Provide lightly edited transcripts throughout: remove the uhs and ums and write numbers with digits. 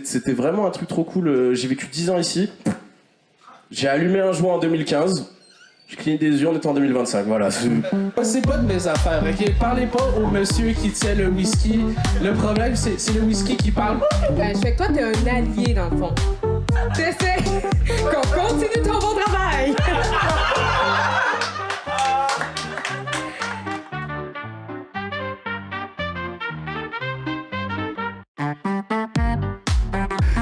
C'était vraiment un truc trop cool. J'ai vécu 10 ans ici. J'ai allumé un joint en 2015. J'ai cligné des yeux, on était en 2025, voilà. C'est pas de mes affaires, ok? Parlez pas au monsieur qui tient le whisky. Le problème, c'est le whisky qui parle. Je fais que toi, t'es un allié, dans le fond. T'essaies qu'on continue ton bon travail.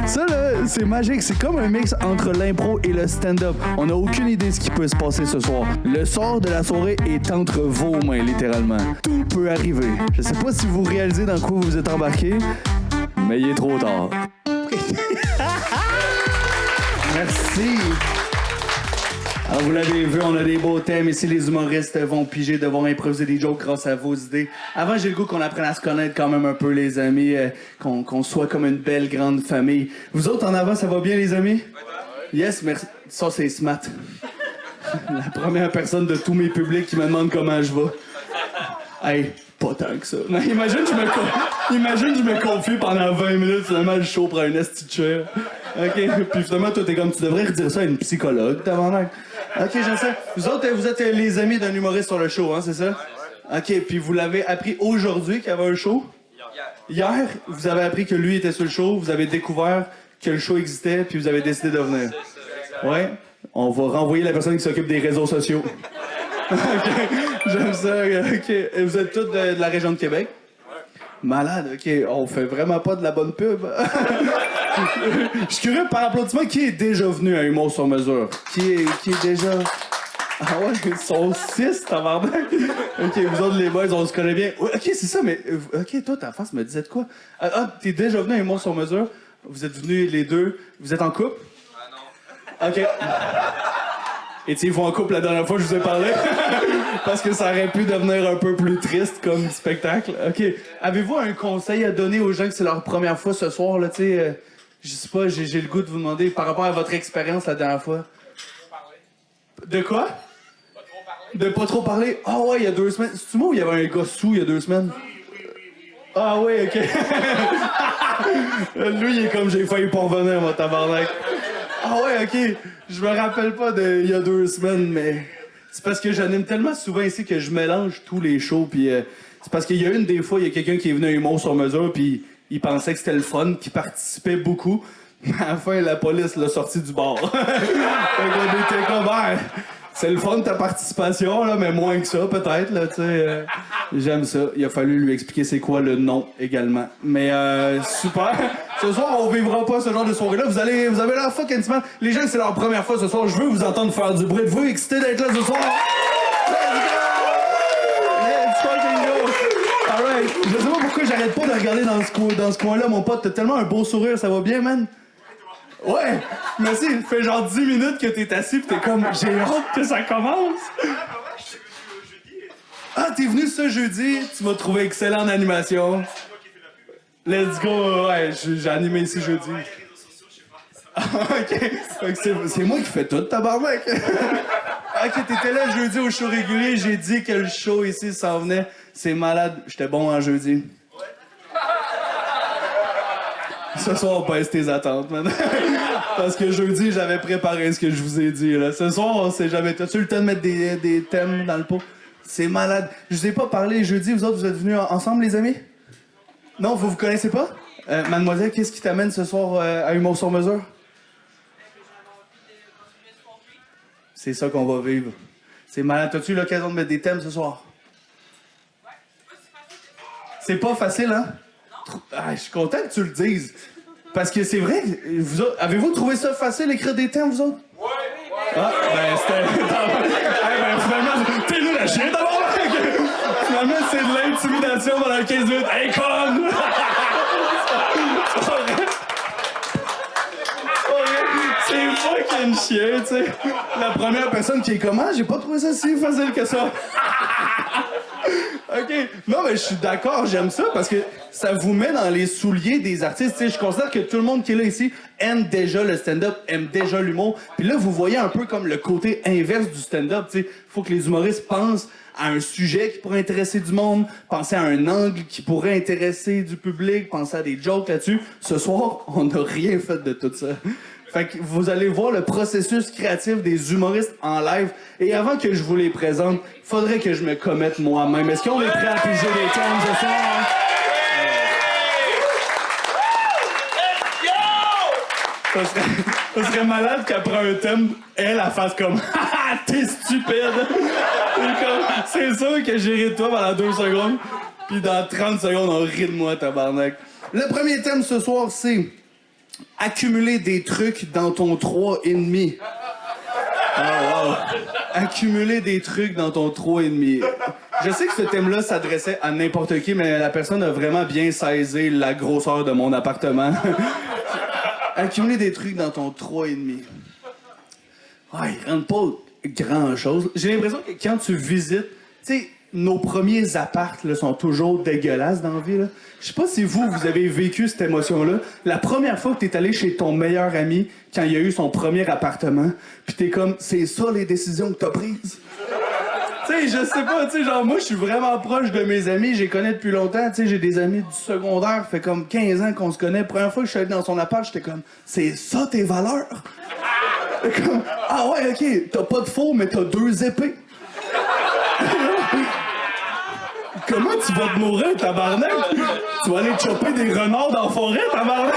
Ça, là, c'est magique. C'est comme un mix entre l'impro et le stand-up. On n'a aucune idée de ce qui peut se passer ce soir. Le sort de la soirée est entre vos mains, littéralement. Tout peut arriver. Je sais pas si vous réalisez dans quoi vous vous êtes embarqué, mais il est trop tard. Merci. Alors, vous l'avez vu, on a des beaux thèmes. Ici, les humoristes vont piger, devoir improviser des jokes grâce à vos idées. Avant, j'ai le goût qu'on apprenne à se connaître quand même un peu, les amis, qu'on soit comme une belle grande famille. Vous autres, en avant, ça va bien, les amis? Yes, merci. Ça, c'est smart. La première personne de tous mes publics qui me demande comment je vais. Hey, pas tant que ça. Non, imagine, je me confie pendant 20 minutes, finalement, le show prend une esti de chair. OK, puis finalement, toi, t'es comme, tu devrais redire ça à une psychologue, tabarnak. OK, j'en sais. Vous autres, vous êtes les amis d'un humoriste sur le show, hein, c'est ça? OK, puis vous l'avez appris aujourd'hui qu'il y avait un show? Hier, vous avez appris que lui était sur le show, vous avez découvert que le show existait, puis vous avez décidé de venir. Ouais? On va renvoyer la personne qui s'occupe des réseaux sociaux. OK, j'aime ça. OK. Et vous êtes tous de la région de Québec? Malade, OK. On fait vraiment pas de la bonne pub. Je suis curieux, par applaudissement, qui est déjà venu à Humour sur mesure? Qui est déjà... Ah ouais, ils sont 6, tabarnak. OK, vous autres, les boys, on se connaît bien. OK, c'est ça, mais... OK, toi, ta face me disait de quoi? T'es déjà venu à Humour sur mesure? Vous êtes venus les deux. Vous êtes en couple? Ah non. OK. Étiez-vous en couple la dernière fois que je vous ai parlé? Parce que ça aurait pu devenir un peu plus triste comme spectacle. OK. Avez-vous un conseil à donner aux gens que c'est leur première fois ce soir, là, tu sais? Je sais pas, j'ai le goût de vous demander par rapport à votre expérience la dernière fois. De quoi? De pas trop parler? Ah ouais, il y a 2 semaines. C'est-tu moi où il y avait un gars sous il y a 2 semaines? Ah ouais, OK. Lui, il est comme j'ai failli pas revenir, mon tabarnak. Ah ouais, OK. Je me rappelle pas de il y a 2 semaines, mais c'est parce que j'anime tellement souvent ici que je mélange tous les shows. Puis c'est parce qu'il y a une des fois, il y a quelqu'un qui est venu à Humour sur mesure, puis il pensait que c'était le fun, qu'il participait beaucoup. Mais à la fin, la police l'a sorti du bar. Fait qu'on était comme, c'est le fun ta participation, là, mais moins que ça, peut-être, là, tu sais. J'aime ça. Il a fallu lui expliquer c'est quoi le nom également. Mais super. Ce soir, on vivra pas ce genre de soirée-là. Vous avez l'air fucking smart. Les gens, c'est leur première fois ce soir. Je veux vous entendre faire du bruit. Êtes-vous excités d'être là ce soir? Let's fucking go! Alright. Je sais pas pourquoi j'arrête pas de regarder dans ce coin-là, mon pote. T'as tellement un beau sourire. Ça va bien, man? Ouais! Merci. Ça fait genre 10 minutes que t'es assis pis t'es comme, j'ai hâte que ça commence. Ah, t'es venu ce jeudi. Tu m'as trouvé excellent en animation. Let's go, ouais, j'ai animé ici jeudi. OK. C'est moi qui fais tout, tabarnak. OK, t'étais là jeudi au show régulier, j'ai dit que le show ici s'en venait. C'est malade, j'étais bon en jeudi. Ce soir, on baisse tes attentes, man. Parce que jeudi, j'avais préparé ce que je vous ai dit, là. Ce soir, on sait jamais. T'as-tu eu le temps de mettre des thèmes dans le pot? C'est malade. Je vous ai pas parlé jeudi, vous autres, vous êtes venus ensemble, les amis? Non, vous connaissez pas? Mademoiselle, qu'est-ce qui t'amène ce soir à Humour sur mesure? C'est ça qu'on va vivre. C'est malade. T'as-tu eu l'occasion de mettre des thèmes ce soir? C'est pas facile, hein? Je suis content que tu le dises. Parce que c'est vrai, vous autres, avez-vous trouvé ça facile, écrire des thèmes, vous autres? Oui! Ah, ben c'était... finalement, t'es nous la chienne d'abord! Finalement, c'est de l'intimidation pendant 15 minutes. Hey, con! C'est fucking chien, tu sais. La première personne qui est comme, j'ai pas trouvé ça si facile que ça. OK. Non, mais je suis d'accord, j'aime ça parce que ça vous met dans les souliers des artistes. Tu sais, je considère que tout le monde qui est là ici aime déjà le stand-up, aime déjà l'humour. Puis là, vous voyez un peu comme le côté inverse du stand-up. Tu sais, faut que les humoristes pensent à un sujet qui pourrait intéresser du monde, penser à un angle qui pourrait intéresser du public, penser à des jokes là-dessus. Ce soir, on n'a rien fait de tout ça. Fait que vous allez voir le processus créatif des humoristes en live. Et avant que je vous les présente, faudrait que je me commette moi-même. Est-ce qu'on est prêt à piger des thèmes ce soir? Hein? Ça serait malade qu'après un thème, elle fasse comme « Haha, t'es stupide! » C'est sûr que j'ai ri de toi pendant 2 secondes, puis dans 30 secondes, on rit de moi, tabarnak. Le premier thème ce soir, c'est accumuler des trucs dans ton 3,5. Ah, wow. Accumuler des trucs dans ton 3,5. Je sais que ce thème-là s'adressait à n'importe qui, mais la personne a vraiment bien saisi la grosseur de mon appartement. Accumuler des trucs dans ton 3,5. Ouais, ils rendent pas grand-chose. J'ai l'impression que quand tu visites, tu sais, nos premiers apparts là, sont toujours dégueulasses dans la vie. Là. Je sais pas si vous avez vécu cette émotion-là. La première fois que t'es allé chez ton meilleur ami quand il a eu son premier appartement, pis t'es comme, c'est ça les décisions que t'as prises? Tu sais, je sais pas, tu sais, genre, moi, je suis vraiment proche de mes amis, je les connais depuis longtemps, tu sais, j'ai des amis du secondaire, fait comme 15 ans qu'on se connaît. Première fois que je suis allé dans son appart, j'étais comme, c'est ça tes valeurs? Comme, ah ouais, ok, t'as pas de faux, mais t'as 2 épées. Comment tu vas te mourir, tabarnak? Tu vas aller chopper des renards dans la forêt, tabarnak?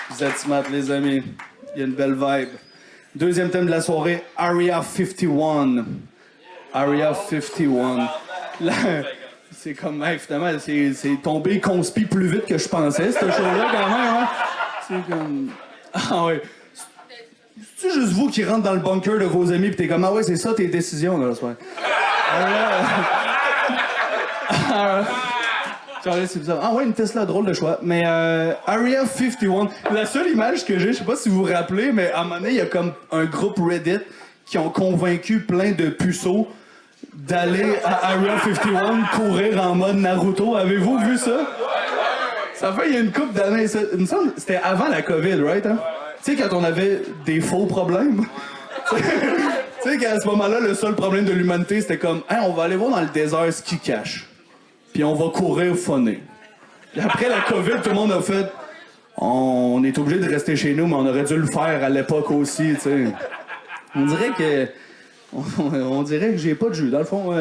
Vous êtes smart, les amis. Il y a une belle vibe. Deuxième thème de la soirée, Area 51. Area 51. Là, c'est comme, hey, finalement, c'est tombé conspi plus vite que je pensais, ce show-là, quand même, hein? C'est comme... Ah ouais. C'est juste vous qui rentrez dans le bunker de vos amis pis t'es comme, ah ouais, c'est ça tes décisions, là, ce soir. C'est bizarre. Ah ouais, une Tesla, drôle de choix. Mais Area 51, la seule image que j'ai, je sais pas si vous vous rappelez, mais à un moment donné, il y a comme un groupe Reddit qui ont convaincu plein de puceaux d'aller à Area 51 courir en mode Naruto. Avez-vous vu ça? Ça fait il y a une couple d'années. Ça, il me semble c'était avant la COVID, right? Hein? Tu sais, quand on avait des faux problèmes. Tu sais qu'à ce moment-là, le seul problème de l'humanité, c'était comme, hey, on va aller voir dans le désert ce qui cache. Puis on va courir funner. Puis après la COVID, tout le monde a fait, on est obligé de rester chez nous, mais on aurait dû le faire à l'époque aussi, tu sais. On dirait que... On dirait que j'ai pas de jus, dans le fond.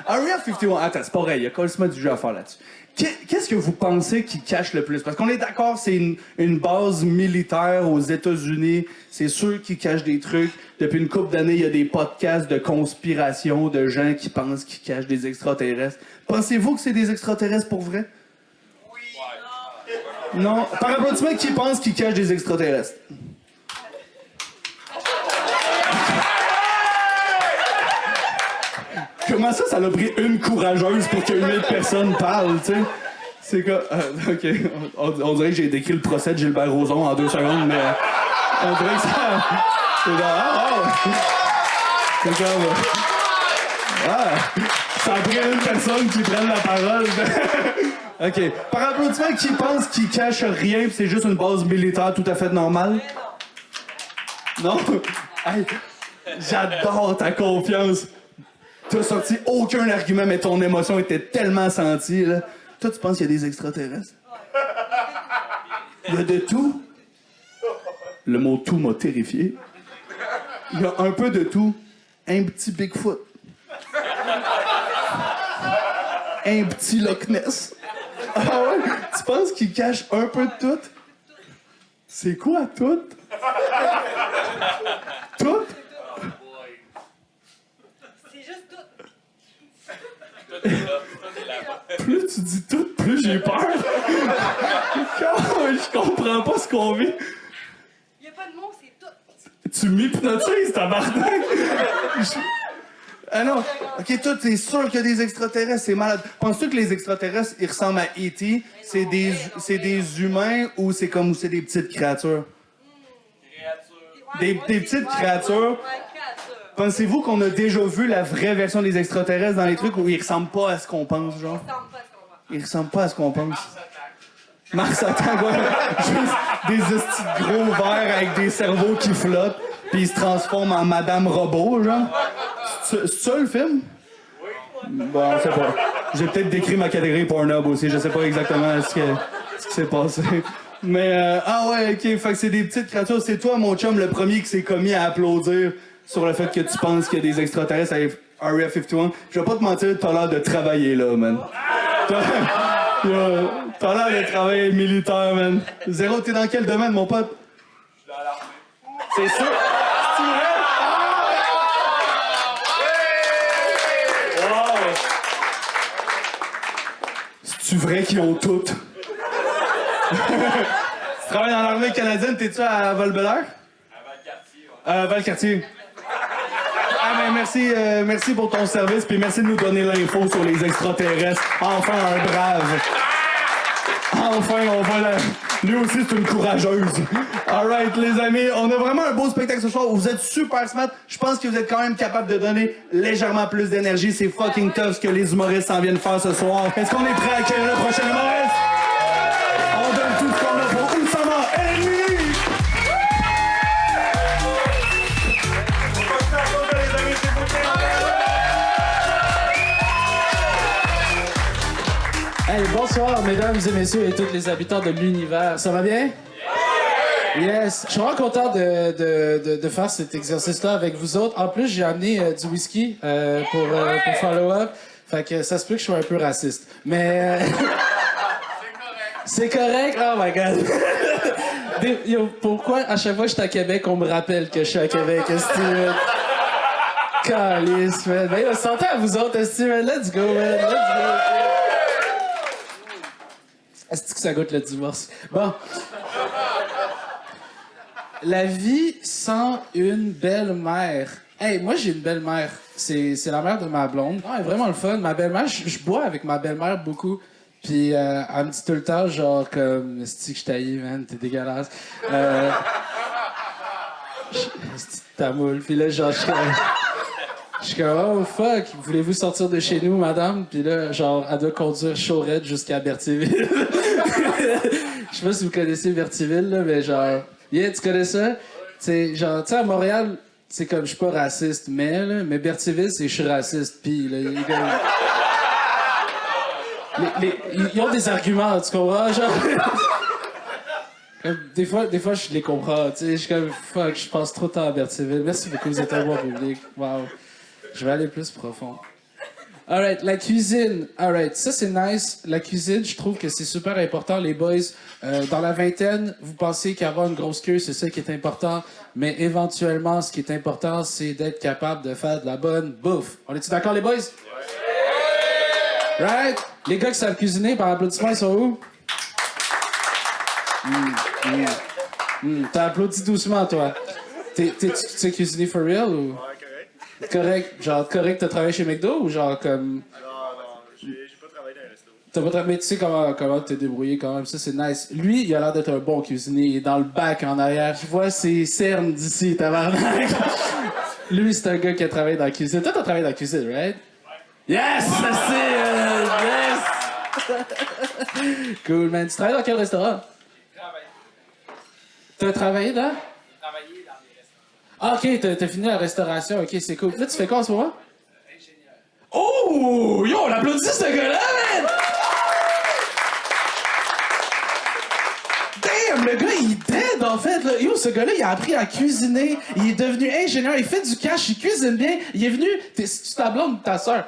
Area 51, attends, c'est pas vrai, il y a complètement du jeu à faire là-dessus. Qu'est-ce que vous pensez qui cache le plus? Parce qu'on est d'accord, c'est une base militaire aux États-Unis. C'est sûr qu'ils cachent des trucs. Depuis une couple d'années, il y a des podcasts de conspiration de gens qui pensent qu'ils cachent des extraterrestres. Pensez-vous que c'est des extraterrestres pour vrai? Oui. Non. Par applaudissement, qui pense qu'ils cachent des extraterrestres? Comment ça l'a pris une courageuse pour que 8 personnes parlent, tu sais? C'est que... OK. On dirait que j'ai décrit le procès de Gilbert Rozon en 2 secondes, mais... on dirait que ça... C'est comme... C'est comme... Ça a pris une personne qui prenne la parole. OK. Par applaudissement, qui pense qu'il cache rien pis c'est juste une base militaire tout à fait normale? Non? Hey, j'adore ta confiance. T'as sorti aucun argument, mais ton émotion était tellement sentie, là. Toi, tu penses qu'il y a des extraterrestres? Il y a de tout. Le mot « tout » m'a terrifié. Il y a un peu de tout. Un petit Bigfoot. Un petit Loch Ness. Ah ouais? Tu penses qu'il cache un peu de tout? C'est quoi, tout? Tout? Plus tu dis tout, plus j'ai peur. Je comprends pas ce qu'on vit. Il n'y a pas de mot, c'est tout. Tu m'hypnotises, tabarnak! Ah non, ok, toi, t'es sûr qu'il y a des extraterrestres, c'est malade. Penses-tu que les extraterrestres, ils ressemblent à E.T.? C'est des humains ou c'est comme des petites créatures? Des petites créatures. Pensez-vous qu'on a déjà vu la vraie version des extraterrestres dans les trucs où ils ressemblent pas à ce qu'on pense, genre? Ils ressemblent pas à ce qu'on pense. Mars Attack, ouais. Juste des hosties de gros verres avec des cerveaux qui flottent, puis ils se transforment en Madame Robot, genre. C'est ça le film? Bon, je sais pas. J'ai peut-être décrit ma catégorie Pornhub aussi, je sais pas exactement ce qui s'est passé. Mais, ah ouais, ok, fait que c'est des petites créatures. C'est toi, mon chum, le premier qui s'est commis à applaudir sur le fait que tu penses qu'il y a des extraterrestres avec Area 51. Je vais pas te mentir, t'as l'air de travailler là, man. T'as l'air de travailler militaire, man. Zéro, t'es dans quel domaine, mon pote? Je suis dans l'armée. C'est ça? C'est vrai? Wow! C'est-tu vrai qu'ils ont toutes? Tu travailles dans l'armée canadienne, t'es-tu à Val-Bélair? À Valcartier, ouais. Valcartier. Ah ben merci pour ton service, puis merci de nous donner l'info sur les extraterrestres. Enfin un brave. Enfin, on va la... Lui aussi, c'est une courageuse. Alright, les amis, on a vraiment un beau spectacle ce soir. Vous êtes super smart. Je pense que vous êtes quand même capable de donner légèrement plus d'énergie. C'est fucking tough ce que les humoristes s'en viennent faire ce soir. Est-ce qu'on est prêt à accueillir le prochain humoriste? On donne tout ce qu'on a pour Oussama Ennemi! Hey, bonsoir, mesdames et messieurs et tous les habitants de l'univers. Ça va bien? Yes. Je suis vraiment content de faire cet exercice-là avec vous autres. En plus, j'ai amené du whisky pour follow-up. Fait que ça se peut que je sois un peu raciste. Mais... C'est correct? Oh my God. Pourquoi à chaque fois que je suis à Québec, on me rappelle que je suis à Québec? Calice, man. Ben, on s'entend à vous autres, man. Let's go, man. Let's go. Est-ce que ça goûte le divorce? Bon. La vie sans une belle-mère. Hey, moi, j'ai une belle-mère. C'est la mère de ma blonde. Elle est vraiment le fun. Ma belle-mère, je bois avec ma belle-mère beaucoup. Puis elle me dit tout le temps, genre, comme, est-ce que je taillé, man? T'es dégueulasse. C'est ta moule. Puis là, genre, je suis comme, oh fuck, voulez-vous sortir de chez nous, madame? Puis là, genre, elle doit conduire chaurette jusqu'à Berthierville. Je sais pas si vous connaissez Berthierville, là, mais genre, yeah, tu connais ça? T'sais, genre, tu sais, à Montréal, c'est comme, je suis pas raciste, mais Berthierville, c'est je suis raciste. Puis là, ils ont des arguments, tu comprends? Genre, des fois, je les comprends, tu sais, je suis comme, fuck, je passe trop de temps à Berthierville. Merci beaucoup, vous êtes un bon public. Wow. Je vais aller plus profond. Alright, la cuisine. Alright, ça c'est nice. La cuisine, je trouve que c'est super important, les boys. Dans la vingtaine, vous pensez qu'avoir une grosse queue, c'est ça qui est important. Mais éventuellement, ce qui est important, c'est d'être capable de faire de la bonne bouffe. On est-tu d'accord, les boys? Right? Les gars qui savent cuisiner, par applaudissement, ils sont où? T'as applaudi doucement, toi. Tu sais cuisiner for real ou? Correct. Genre, correct, t'as travaillé chez McDo ou genre comme... Non, j'ai pas travaillé dans un resto. T'as pas travaillé, mais tu sais comment t'es débrouillé quand même, ça c'est nice. Lui, il a l'air d'être un bon cuisinier, il est dans le bac en arrière. Je vois ses cernes d'ici, tabarnak. Lui, c'est un gars qui a travaillé dans la cuisine. Toi, t'as travaillé dans la cuisine, right? Yes! Ça c'est... Yes! Cool, man. Tu travailles dans quel restaurant? T'as travaillé dans? Ah, ok, t'as fini la restauration, ok, c'est cool. Là, tu fais quoi en ce moment? Ingénieur. Oh! Yo, on applaudit ce gars-là, man! Damn, le gars, il est dead, en fait. Là. Yo, ce gars-là, il a appris à cuisiner. Il est devenu ingénieur, il fait du cash, il cuisine bien. Il est venu... C'est ta blonde ou ta soeur?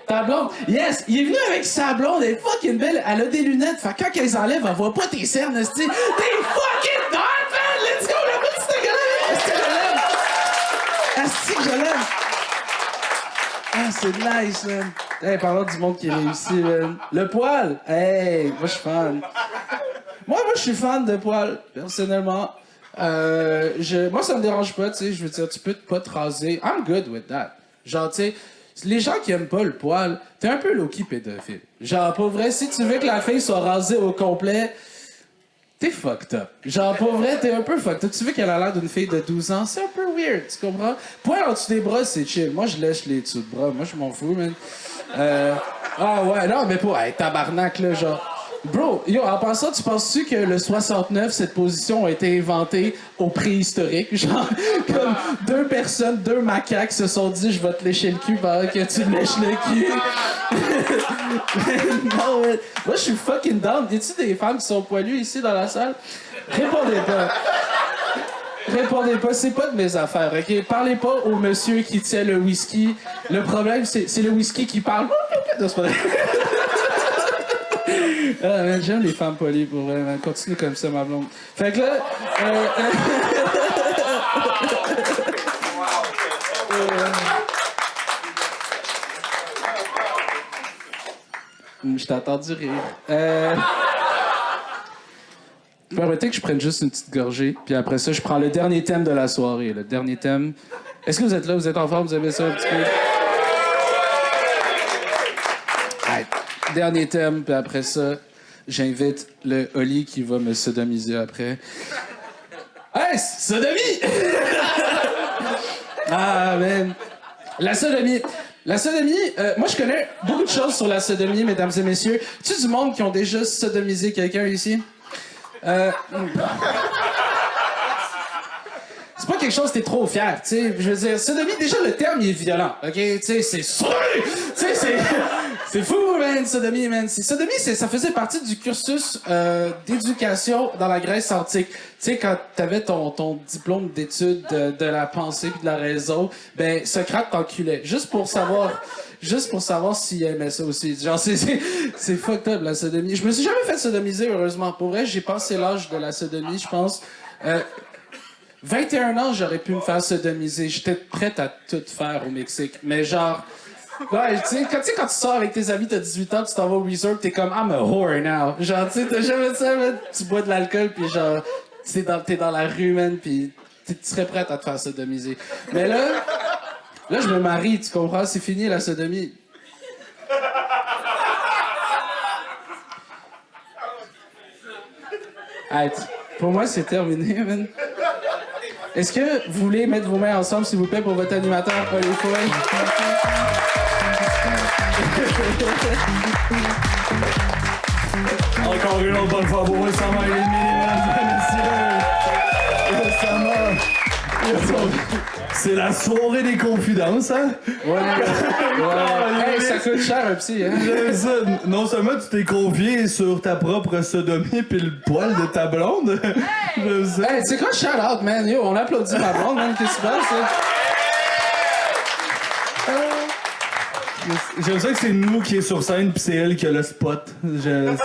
Ta blonde? Yes! Il est venu avec sa blonde, elle est fucking belle. Elle a des lunettes, fait quand elle enlève, elle voit pas tes cernes, esti. T'es fucking hot, man! Let's go, on applaudit ce gars-là! Esti, je l'aime! Asti que je l'aime! Ah, c'est nice, man. Hey, parlons du monde qui réussit, man. Le poil! Hey, moi, je suis fan. Moi, je suis fan de poil, personnellement. Moi, ça me dérange pas, tu sais. Je veux dire, tu peux pas te raser. I'm good with that. Genre, tu sais, les gens qui aiment pas le poil, t'es un peu low-key pédophile. Genre, pour vrai, si tu veux que la fille soit rasée au complet, T'es fucked up. Genre, pour vrai, t'es un peu fucked up. Tu veux qu'elle a l'air d'une fille de 12 ans? C'est un peu weird, tu comprends? Poil en dessous des bras, c'est chill. Moi, je lèche les dessous de bras. Moi, je m'en fous, man. Ah ouais, non, mais pour... Hey, tabarnak, là, genre... Bro, yo, en passant, tu penses-tu que le 69, cette position a été inventée au préhistorique? Genre, comme deux personnes, deux macaques se sont dit « Je vais te lécher le cul pendant que tu me lèches le cul. » Non, mais moi, je suis fucking down. Y a-tu des femmes qui sont poilues ici dans la salle? Répondez pas. Répondez pas, c'est pas de mes affaires, OK? Parlez pas au monsieur qui tient le whisky. Le problème, c'est le whisky qui parle. Non, c'est pas vrai. Ah, man, j'aime les femmes polies pour vrai, man. Continue comme ça, ma blonde. Fait que là. Je t'ai entendu rire. Permettez que je prenne juste une petite gorgée, puis après ça, je prends le dernier thème de la soirée. Le dernier thème. Est-ce que vous êtes là? Vous êtes en forme? Vous aimez ça un petit peu? Right. Dernier thème, puis après ça, j'invite le Oli qui va me sodomiser après. Hey, sodomie! Ah, man. La sodomie. La sodomie, moi je connais beaucoup de choses sur la sodomie, mesdames et messieurs. Tu sais du monde qui ont déjà sodomisé quelqu'un ici? C'est pas quelque chose que t'es trop fier, tu sais. Je veux dire, sodomie, déjà le terme il est violent, ok? Tu sais, c'est c'est fou, man, sodomie, man. Sodomie, ça faisait partie du cursus d'éducation dans la Grèce antique. Tu sais, quand t'avais ton diplôme d'études de la pensée puis de la raison, ben Socrate t'enculait juste pour savoir s'il aimait ça aussi. Genre, c'est fucked up, la sodomie. Je me suis jamais fait sodomiser, heureusement. Pour vrai, j'ai passé l'âge de la sodomie, je pense. 21 ans, j'aurais pu me faire sodomiser. J'étais prête à tout faire au Mexique. Mais genre... Ouais, tu sais, quand tu sors avec tes amis, t'as 18 ans, tu t'en vas au resort, t'es comme « I'm a whore now ». Genre, tu sais, t'as jamais ça, man. Tu bois de l'alcool, puis genre, t'es dans la rue, man, puis tu serais prête à te faire sodomiser. Mais là, je me marie, tu comprends? C'est fini, la sodomie. Hey, pour moi, c'est terminé, man. Est-ce que vous voulez mettre vos mains ensemble, s'il vous plaît, pour votre animateur, Oli Foy? Encore une autre bonne fois pour Oussama et Émilie, mesdames et messieurs. Oussama. C'est la soirée des confidences, hein? Ouais. Hey, ça coûte cher, un psy, hein? J'aime ça. Non seulement tu t'es confié sur ta propre sodomie pis le poil de ta blonde. J'aime ça. Hey, c'est quoi, shout out, man? Yo, on applaudit ma blonde, man. Qu'est-ce qui se passe, là? J'aime ça que c'est nous qui est sur scène pis c'est elle qui a le spot. C'est hot.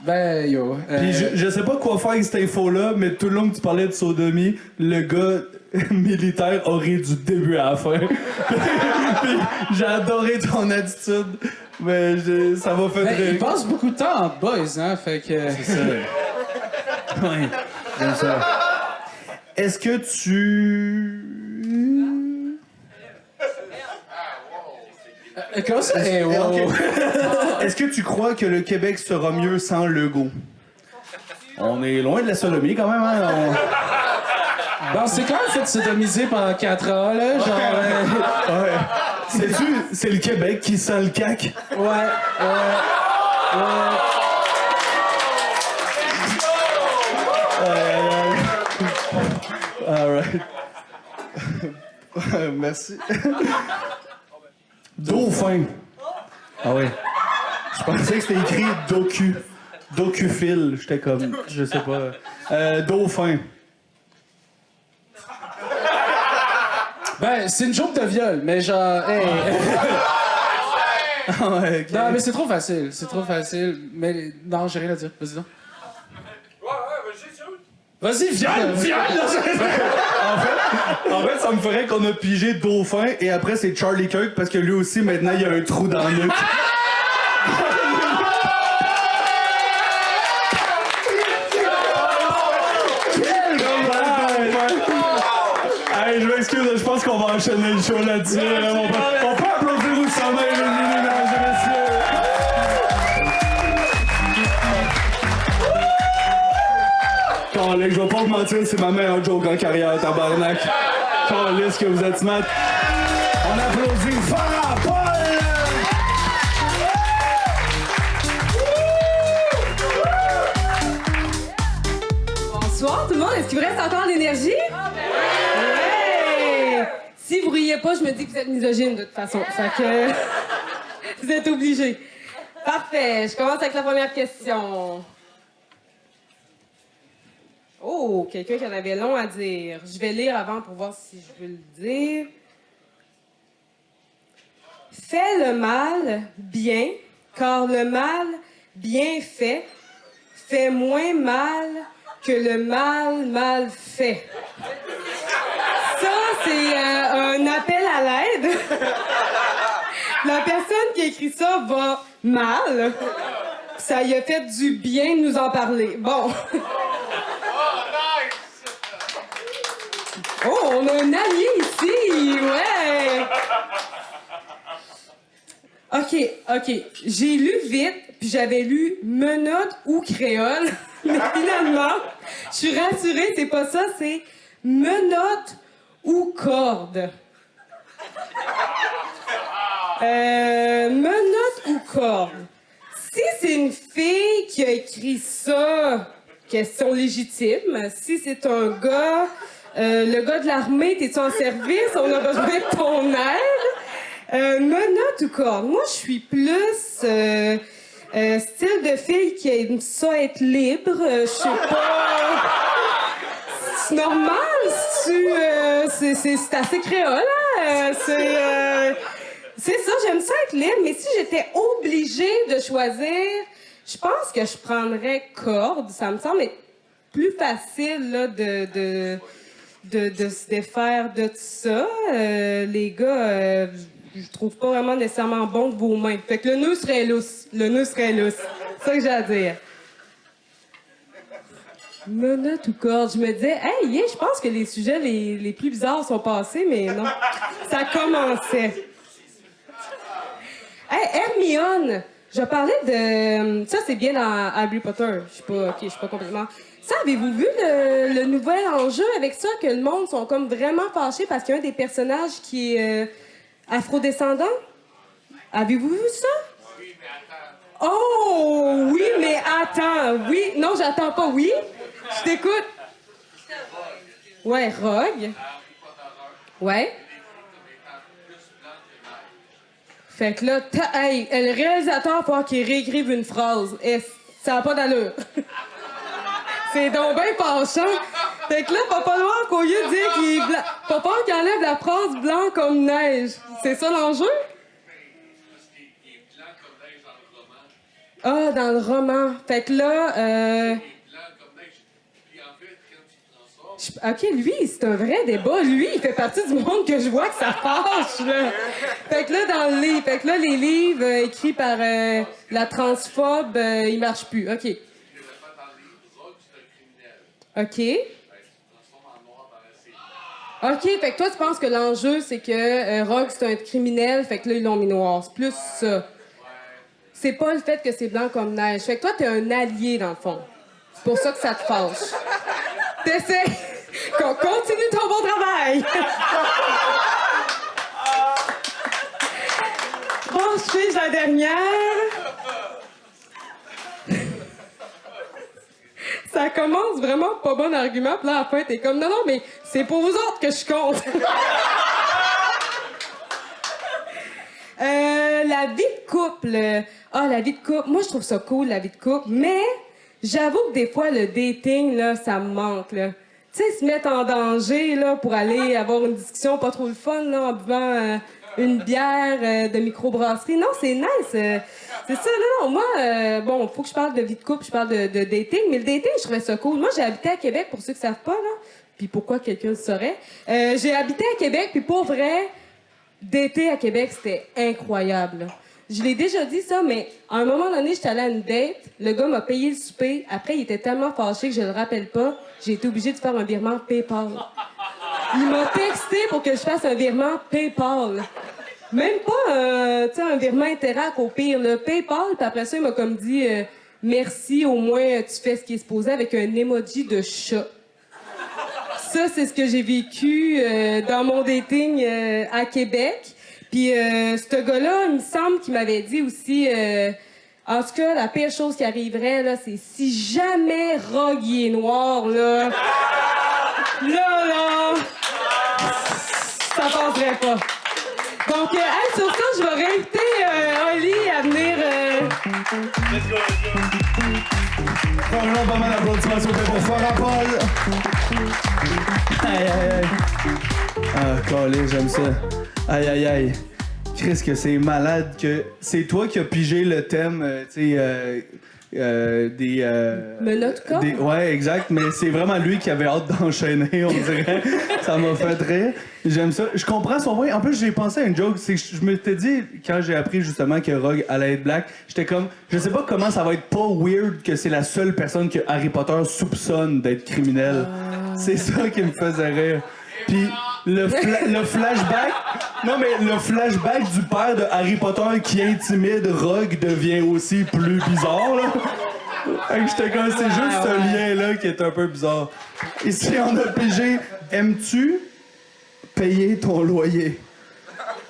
Ben, yo. Puis je sais pas quoi faire avec cette info-là, mais tout le long que tu parlais de sodomie, le gars militaire aurait du début à la fin. Puis j'ai adoré ton attitude, mais ça m'a fait Ben, il rire. passe beaucoup de temps en boys, hein? Fait que. C'est ça. Ouais, j'aime ça. Est-ce que tu... Comment ça? Hey, wow. Ok. Est-ce que tu crois que le Québec sera mieux sans Legault? On est loin de la sodomie quand même, hein? Bon, c'est quand même fait sodomiser pendant 4 ans, là. Genre. Ouais. Sais-tu, c'est le Québec qui sent le cac? Ouais. Alright. Merci. Dauphin. Ah ouais. Je pensais que c'était écrit docu. Docuphile. J'étais comme, je sais pas. Dauphin. Ben, c'est une joke de viol, mais genre. Hey. Ah ouais, ok. Non, mais c'est trop facile. C'est trop facile. Mais non, j'ai rien à dire. Vas-y, donc. Vas-y, viole! En fait, ça me ferait qu'on a pigé Dauphin et après c'est Charlie Kirk parce que lui aussi maintenant il y a un trou dans le nuque. Hey, je m'excuse, je pense qu'on va enchaîner le show là-dessus. On peut applaudir Oussama et Émilie, mesdames et messieurs. Calais, je vais pas vous mentir, c'est ma meilleure joke en carrière, tabarnak. Calais, que vous êtes smart. On applaudit Farah Paul! Bonsoir tout le monde, est-ce qu'il vous reste encore l'énergie? Ouais! Si vous riez pas, je me dis que vous êtes misogyne de toute façon. Fait que vous êtes obligés. Parfait, je commence avec la première question. Oh, quelqu'un qui en avait long à dire. Je vais lire avant pour voir si je veux le dire. Fais le mal bien, car le mal bien fait moins mal que le mal fait. Ça, c'est un appel à l'aide. La personne qui a écrit ça va mal. Ça y a fait du bien de nous en parler. Bon. Oh, on a un allié ici! Ouais! OK. J'ai lu vite, puis j'avais lu menottes ou créole. Mais finalement, je suis rassurée, c'est pas ça, c'est menottes ou corde. Menottes ou corde. Si c'est une fille qui a écrit ça, question légitime. Si c'est un gars, le gars de l'armée, t'es-tu en service? On a besoin de ton aide. Menottes ou corde? Moi, je suis plus style de fille qui aime ça être libre. Je sais pas. C'est normal, c'est assez créole, hein? C'est ça, j'aime ça être libre, mais si j'étais obligée de choisir, je pense que je prendrais corde. Ça me semble être plus facile là, de se défaire de tout ça. Les gars, je trouve pas vraiment nécessairement bon de vos mains. Fait que le nœud serait lousse. C'est ça que j'ai à dire. Menottes ou corde? Je me disais, hey, yeah, je pense que les sujets les plus bizarres sont passés, mais non. Ça commençait. Hey, Hermione! Je parlais de... Ça, c'est bien dans Harry Potter. Je suis pas complètement... Ça, avez-vous vu le nouvel enjeu avec ça? Que le monde sont comme vraiment fâchés parce qu'il y a un des personnages qui est afrodescendant? Avez-vous vu ça? Oui, mais attends. Oh! Oui, mais attends. Oui. Non, j'attends pas. Oui? Je t'écoute. Ouais, Rogue. Ouais. Fait que là, hey, le réalisateur, faut qu'il réécrive une phrase. Et ça n'a pas d'allure. C'est donc bien penchant. Fait que là, va falloir qu'au lieu de dire qu'il est blanc, va falloir qu'il enlève la phrase blanc comme neige. C'est ça l'enjeu? Ah, dans le roman. Fait que là, OK, lui, c'est un vrai débat. Lui, il fait partie du monde que je vois que ça fâche, là. Fait que là, dans le livre, fait que là, les livres écrits par la transphobe, ils marchent plus. OK. OK. OK, fait que toi, tu penses que l'enjeu, c'est que Rogue, c'est un criminel, fait que là, ils l'ont mis noir. C'est plus ça. C'est pas le fait que c'est blanc comme neige. Fait que toi, t'es un allié, dans le fond. C'est pour ça que ça te fâche. T'essaies. Continue ton bon travail. Bon, je suis la dernière. Ça commence vraiment pas bon argument. Puis là, à la fin, t'es comme, non, mais c'est pour vous autres que je compte. La vie de couple. Ah, la vie de couple. Moi, je trouve ça cool, la vie de couple. Mais j'avoue que des fois, le dating, là, ça me manque, là. Tu sais, se mettre en danger, là, pour aller avoir une discussion pas trop le fun, là, en buvant une bière de microbrasserie. Non, c'est nice. C'est ça, non, moi, bon, faut que je parle de vie de couple, je parle de dating, mais le dating, je trouvais ça cool. Moi, j'ai habité à Québec, pour ceux qui savent pas, là. Puis pourquoi quelqu'un le saurait. J'ai habité à Québec, puis pour vrai, dater à Québec, c'était incroyable, là. Je l'ai déjà dit, ça, mais à un moment donné, j'étais allée à une date. Le gars m'a payé le souper. Après, il était tellement fâché que je le rappelle pas. J'ai été obligée de faire un virement PayPal. Il m'a texté pour que je fasse un virement PayPal. Même pas, tu sais, un virement Interac au pire. Le PayPal, puis après ça, il m'a comme dit... merci, au moins tu fais ce qui est supposé avec un emoji de chat. Ça, c'est ce que j'ai vécu dans mon dating à Québec. Puis ce gars-là, il me semble qu'il m'avait dit aussi... en tout cas, la pire chose qui arriverait, là, c'est si jamais Rogue il est noir, là... là... ça passerait pas. Donc, hey, sur ça, je vais réinviter Oli à venir... Let's go. Vraiment pas mal d'applaudissements, s'il vous plaît, pour Farah Paul. Aïe, aïe, aïe. Ah, collé, j'aime ça. Aïe, aïe, aïe. Chris, que c'est malade que... C'est toi qui as pigé le thème, tu sais, des... Menottes corps? Ouais, exact, mais c'est vraiment lui qui avait hâte d'enchaîner, on dirait. Ça m'a fait rire. J'aime ça. Je comprends son point. En plus, j'ai pensé à une joke. C'est que je me t'ai dit, quand j'ai appris justement que Rogue allait être black, j'étais comme, je sais pas comment ça va être pas weird que c'est la seule personne que Harry Potter soupçonne d'être criminel. C'est ça qui me faisait rire. Puis le flashback... Non, mais le flashback du père de Harry Potter qui intimide Rogue devient aussi plus bizarre, là. Fait que j'étais comme, c'est juste ce lien-là qui est un peu bizarre. Ici, on a pigé, aimes-tu payer ton loyer?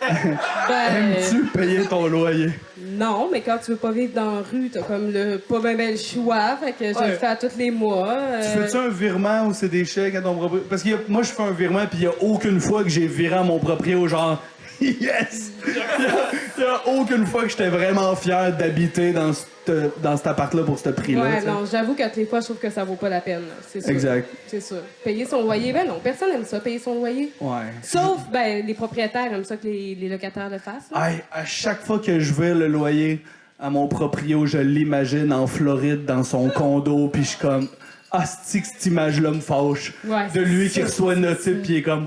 Aimes-tu payer ton loyer? Non, mais quand tu veux pas vivre dans la rue, t'as comme pas bien le choix, fait que je le fais à tous les mois. Tu fais-tu un virement ou c'est des chèques à ton proprio? Parce que moi, je fais un virement, puis il y a aucune fois que j'ai viré à mon proprio, genre, yes! Il y a aucune fois que j'étais vraiment fier d'habiter dans cet appart-là pour ce prix-là. Ouais, t'sais. non, j'avoue qu'à toutes les fois, je trouve que ça vaut pas la peine. Là. C'est sûr. Exact. C'est sûr. Payer son loyer, ben non, personne aime ça, payer son loyer. Ouais. Sauf, ben, les propriétaires aiment ça que les locataires le fassent. Là. Hey, à chaque fois que je vais le loyer à mon proprio, je l'imagine en Floride dans son condo, puis je suis comme, asti que cette image-là me fâche. Ouais, de lui c'est qui ça, reçoit une notice, puis il est comme,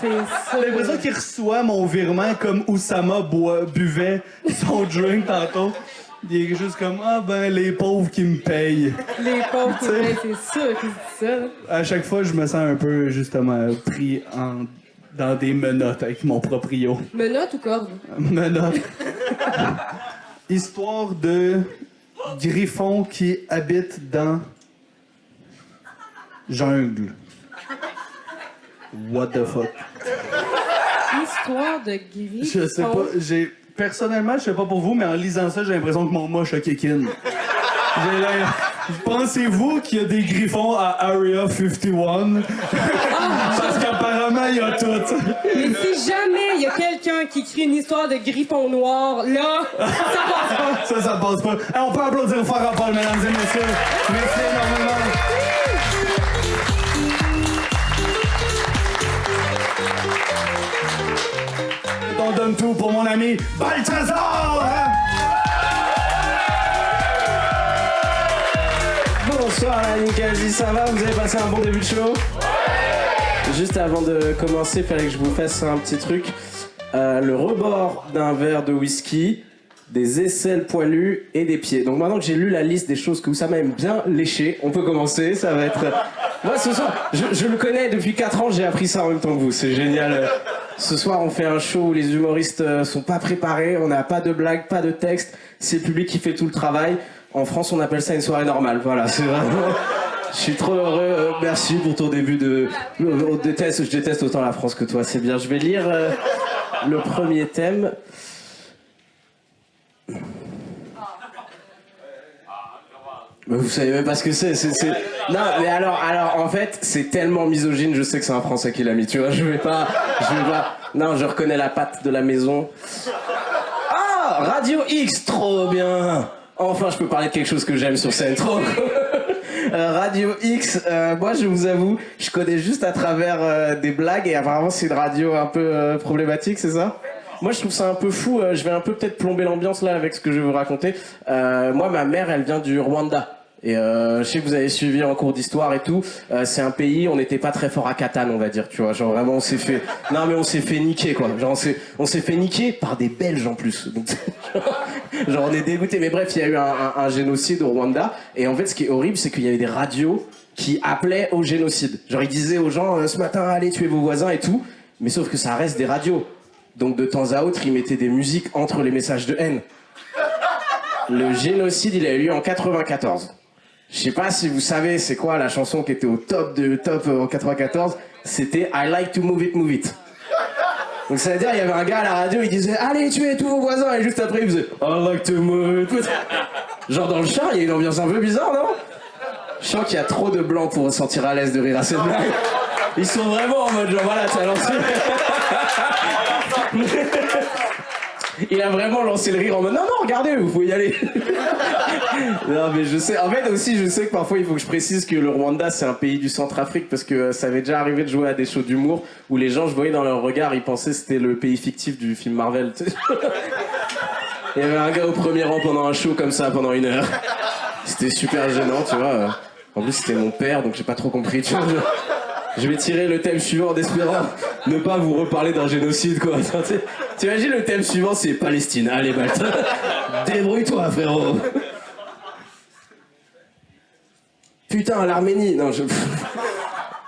C'est ça. j'ai l'impression qu'il reçoit mon virement comme Oussama buvait son drink tantôt. Il est juste comme, ah ben, les pauvres qui me payent. Les pauvres, Tu sais. ouais, c'est sûr qu'ils disent ça. Là. À chaque fois, je me sens un peu, justement, pris dans des menottes avec mon proprio. Menottes ou corde? Menottes. Histoire de griffon qui habite dans jungle. What the fuck? Histoire de gris. Je sais pas, personnellement, je sais pas pour vous, mais en lisant ça, j'ai l'impression que mon moche a kick-in. Pensez-vous qu'il y a des griffons à Area 51? Parce qu'apparemment, il y a tout. Mais si jamais il y a quelqu'un qui écrit une histoire de griffon noir, là, ça passe pas. Ça passe pas. Hey, on peut applaudir Farah Paul, mesdames et messieurs. Merci énormément. On donne tout pour mon ami Balthazar! Bonsoir la Nicasie, ça va? Vous avez passé un bon début de show? Juste avant de commencer, il fallait que je vous fasse un petit truc. Le rebord d'un verre de whisky, des aisselles poilues et des pieds. Donc maintenant que j'ai lu la liste des choses que Oussama aime bien lécher, on peut commencer, ça va être... Moi ce soir, je le connais depuis 4 ans, j'ai appris ça en même temps que vous, c'est génial. Ce soir on fait un show où les humoristes sont pas préparés, on n'a pas de blagues, pas de texte, c'est le public qui fait tout le travail. En France on appelle ça une soirée normale, voilà, c'est vraiment... Je suis trop heureux, merci pour ton début de... Je déteste autant la France que toi, c'est bien. Je vais lire le premier thème. Mais vous savez même pas ce que c'est. Non, mais alors, en fait, c'est tellement misogyne, je sais que c'est un Français qui l'a mis, tu vois, je vais pas... Non, je reconnais la patte de la maison. Ah, Radio X, trop bien. Enfin, je peux parler de quelque chose que j'aime sur scène, trop cool. Radio X, moi je vous avoue, je connais juste à travers des blagues et apparemment c'est une radio un peu problématique, c'est ça? Moi je trouve ça un peu fou, je vais un peu peut-être plomber l'ambiance là avec ce que je vais vous raconter. Moi ma mère elle vient du Rwanda. Et je sais que vous avez suivi en cours d'histoire et tout, c'est un pays, on n'était pas très fort à Catane, on va dire, tu vois, genre vraiment on s'est fait... Non mais on s'est fait niquer quoi, genre on s'est fait niquer par des Belges en plus. Donc, genre on est dégoûtés, mais bref, il y a eu un génocide au Rwanda, et en fait ce qui est horrible c'est qu'il y avait des radios qui appelaient au génocide. Genre ils disaient aux gens, ce matin allez tuer vos voisins et tout, mais sauf que ça reste des radios. Donc de temps à autre ils mettaient des musiques entre les messages de haine. Le génocide, il a eu lieu en 94. Je sais pas si vous savez c'est quoi la chanson qui était au top de top en 94. C'était I Like to Move It, Move It. Donc ça veut dire il y avait un gars à la radio, il disait allez tuez tous vos voisins et juste après il faisait I like to move it. Genre dans le char il y a une ambiance un peu bizarre non? Je sens qu'il y a trop de blancs pour se sentir à l'aise de rire à cette blague. Ils sont vraiment en mode genre voilà t'as lancé. Il a vraiment lancé le rire en mode non regardez vous pouvez y aller. Non mais je sais, en fait aussi je sais que parfois il faut que je précise que le Rwanda c'est un pays du Centrafrique parce que ça m'est déjà arrivé de jouer à des shows d'humour où les gens je voyais dans leur regard ils pensaient que c'était le pays fictif du film Marvel. Tu sais. Il y avait un gars au premier rang pendant un show comme ça pendant 1 heure. C'était super gênant tu vois. En plus c'était mon père donc j'ai pas trop compris tu vois. Je vais tirer le thème suivant en espérant ne pas vous reparler d'un génocide quoi. T'imagines le thème suivant c'est Palestine. Allez Balt. Débrouille-toi frérot. Putain l'Arménie. Non je...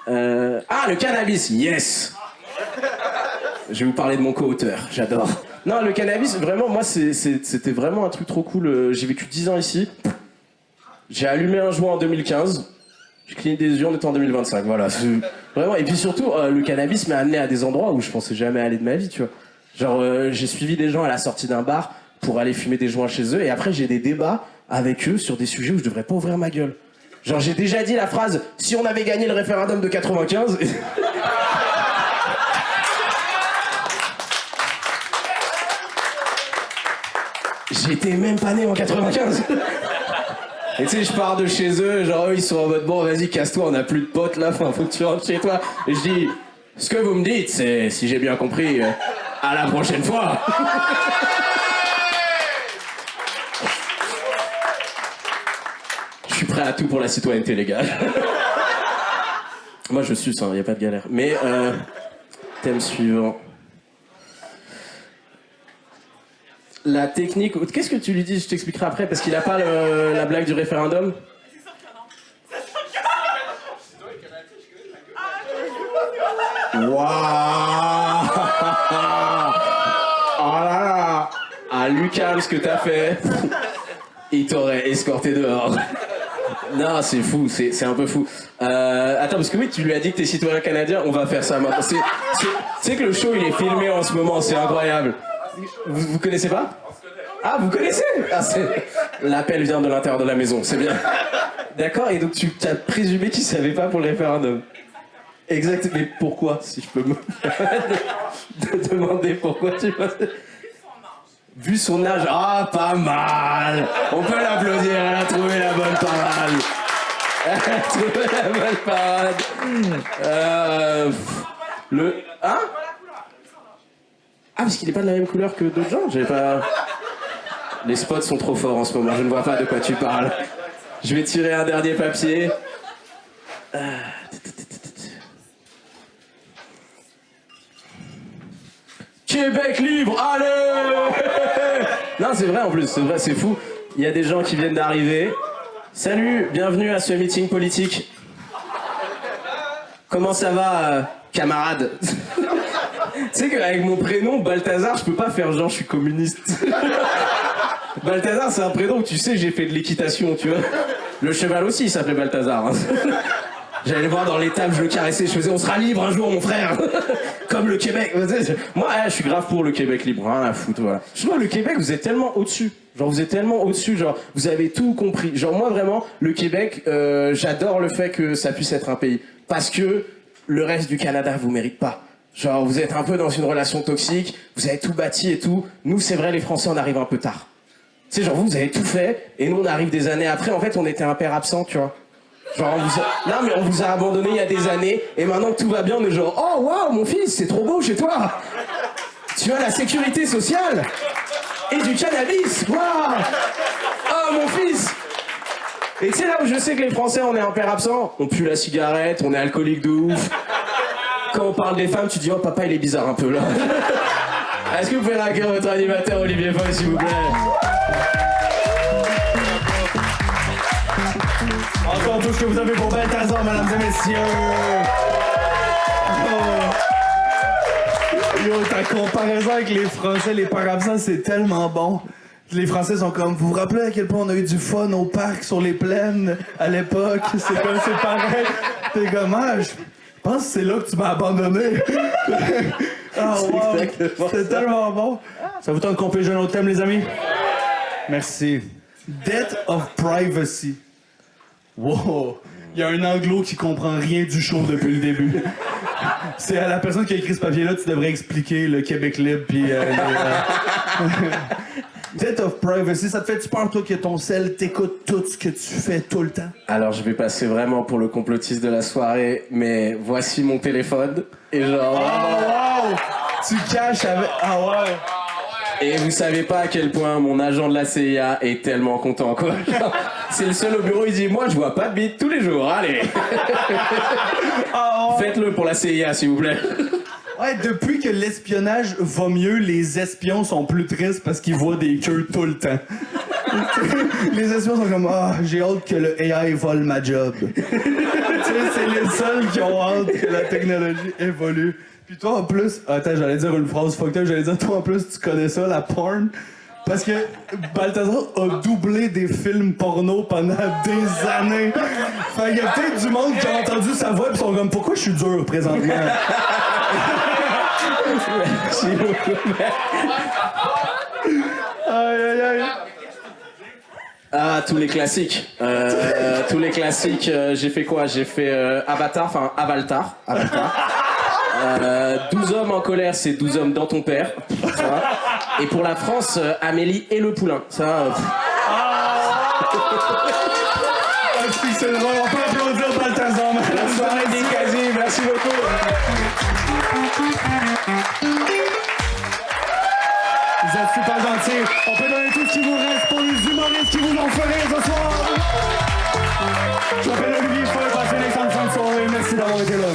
Ah le cannabis. Yes. Je vais vous parler de mon co-auteur. J'adore. Non le cannabis vraiment moi c'était vraiment un truc trop cool. J'ai vécu 10 ans ici. J'ai allumé un joint en 2015. J'ai cligné des yeux, on était en 2025, voilà. Vraiment, et puis surtout, le cannabis m'a amené à des endroits où je pensais jamais aller de ma vie, tu vois. Genre, j'ai suivi des gens à la sortie d'un bar pour aller fumer des joints chez eux, et après j'ai des débats avec eux sur des sujets où je devrais pas ouvrir ma gueule. Genre, j'ai déjà dit la phrase « Si on avait gagné le référendum de 95... » J'étais même pas né en 95. Et tu sais, je pars de chez eux, genre eux ils sont en mode bon vas-y casse-toi, on a plus de potes là, faut que tu rentres chez toi. Et je dis, ce que vous me dites, c'est, si j'ai bien compris, à la prochaine fois. Je suis prêt à tout pour la citoyenneté les gars. Moi je suce, hein, y a pas de galère. Mais thème suivant. La technique... Qu'est-ce que tu lui dis? Je t'expliquerai après, parce qu'il a pas la blague du référendum. Waouh. Oh là là. Ah Lucas, ce que t'as fait. Il t'aurait escorté dehors. Non, c'est fou, c'est un peu fou. Attends, parce que oui, tu lui as dit que t'es citoyen canadien, on va faire ça maintenant. Tu sais que le show, il est filmé en ce moment, c'est incroyable. Vous connaissez pas? Ah, vous connaissez? Ah, l'appel vient de l'intérieur de la maison, c'est bien. D'accord, et donc tu as présumé qu'il savait pas pour le référendum. Exact, mais pourquoi, si je peux me de demander pourquoi tu penses... Vu son âge, ah, pas mal. On peut l'applaudir, elle a trouvé la bonne parade. Elle a trouvé la bonne parade. Le... Hein? Ah, parce qu'il est pas de la même couleur que d'autres gens? J'avais pas... Les spots sont trop forts en ce moment, je ne vois pas de quoi tu parles. Je vais tirer un dernier papier. Québec libre, allez! Non, c'est vrai en plus, c'est vrai, c'est fou. Il y a des gens qui viennent d'arriver. Salut, bienvenue à ce meeting politique. Comment ça va, camarade? Tu sais qu'avec mon prénom, Balthazar, je peux pas faire genre je suis communiste. Balthazar, c'est un prénom où tu sais, j'ai fait de l'équitation, tu vois. Le cheval aussi, il s'appelait Balthazar. Hein. J'allais le voir dans l'étable, je le caressais, je faisais on sera libre un jour, mon frère. Comme le Québec. Moi, je suis grave pour le Québec libre, hein, la foutre, voilà. Je trouve le Québec, vous êtes tellement au-dessus. Genre, vous êtes tellement au-dessus, genre, vous avez tout compris. Genre, moi, vraiment, le Québec, j'adore le fait que ça puisse être un pays. Parce que le reste du Canada vous mérite pas. Genre, vous êtes un peu dans une relation toxique, vous avez tout bâti et tout. Nous, c'est vrai, les Français, on arrive un peu tard. Tu sais, genre, vous avez tout fait, et nous, on arrive des années après. En fait, on était un père absent, tu vois. Genre, non, mais on vous a abandonné il y a des années, et maintenant que tout va bien, on est genre, oh, waouh, mon fils, c'est trop beau chez toi. Tu as la sécurité sociale, et du cannabis, waouh. Oh, mon fils. Et tu sais, là où je sais que les Français, on est un père absent, on pue la cigarette, on est alcoolique de ouf. Quand on parle des femmes, tu dis, oh, papa, il est bizarre un peu, là. Est-ce que vous pouvez accueillir votre animateur, Olivier Foy, s'il vous plaît? Encore tout ce que vous avez pour Balthazar, mesdames et messieurs. Oh. Yo, ta comparaison avec les Français, les pères absents, c'est tellement bon. Les Français sont comme, vous vous rappelez à quel point on a eu du fun au parc, sur les plaines, à l'époque? C'est comme, c'est pareil. T'es comme, ah, je pense que c'est là que tu m'as abandonné. Ah, wow. C'est tellement bon. Ça vous tente qu'on pige un autre thème, les amis? Merci. Death of privacy. Wow. Il y a un anglo qui comprend rien du show depuis le début. C'est à la personne qui a écrit ce papier-là, tu devrais expliquer le Québec libre puis Death of privacy, ça te fait-tu peur, toi, que ton sel t'écoute tout ce que tu fais tout le temps? Alors, je vais passer vraiment pour le complotiste de la soirée, mais voici mon téléphone. Et genre... Oh, wow! Tu caches avec... Ah ouais! Et vous savez pas à quel point mon agent de la CIA est tellement content, quoi. Genre, c'est le seul au bureau, il dit, moi, je vois pas de bite tous les jours, allez. Faites-le pour la CIA, s'il vous plaît. Ouais, depuis que l'espionnage va mieux, les espions sont plus tristes parce qu'ils voient des queues tout le temps. Les espions sont comme, ah, j'ai hâte que le AI vole ma job. Tu sais, c'est les seuls qui ont hâte que la technologie évolue. Puis toi, en plus, attends, j'allais dire une phrase fucked up, j'allais dire, toi, en plus, tu connais ça, la porn? Parce que Balthazar a doublé des films porno pendant des années. Fait qu'il y a peut-être du monde qui a entendu sa voix pis sont comme, pourquoi je suis dur présentement? Merci beaucoup. Aïe, aïe, aïe. Ah, tous les classiques. Tous les classiques. J'ai fait quoi? J'ai fait Avatar. 12 hommes en colère, c'est 12 hommes dans ton père. Ça. Et pour la France, Amélie et le poulain. Ça. C'est drôle, on peut applaudir Balthazar. La soirée des casiers, merci beaucoup. Vous êtes super gentils. On peut donner tout ce qui vous reste pour les humoristes qui vous ont fait rire ce soir. Je m'appelle Olivier Foy, passez une excellente fin de soirée. Merci d'avoir été là.